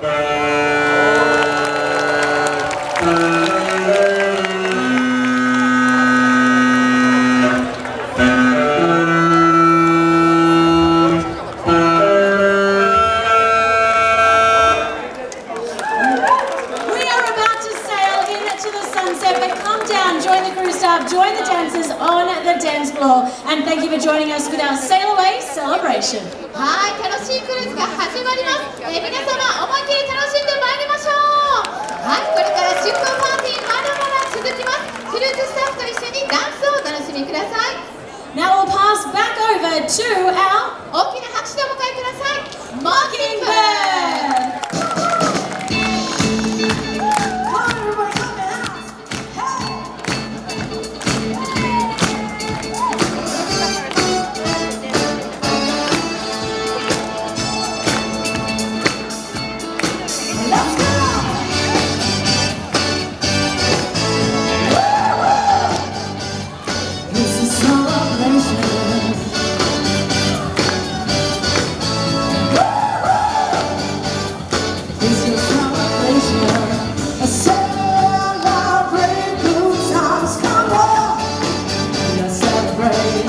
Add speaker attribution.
Speaker 1: Join the dancers on the dance floor, and thank you for joining us with our Sail Away celebration.
Speaker 2: はい、楽しいクルーズが始まります。皆様思いっきり楽しんでまいりましょう。はい、これから出港パーティーまだまだ続きます。クルーズスタッフと一緒にダンスをお楽しみください。
Speaker 1: Now we'll pass back over to our
Speaker 2: 大きな拍手でお迎えください。
Speaker 1: Mockingbird. Celebrate.